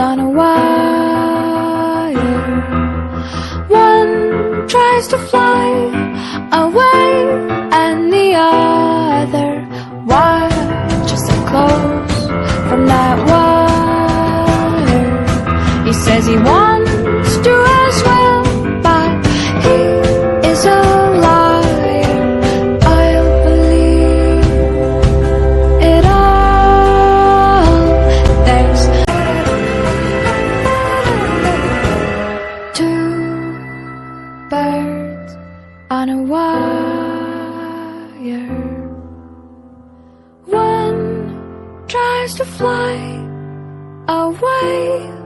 on a wire. One tries to fly away and the other watches them close from that wire. He says he wants to as well, but he is a liar. I'll believe it all. There's two birds on a wire. One tries to fly away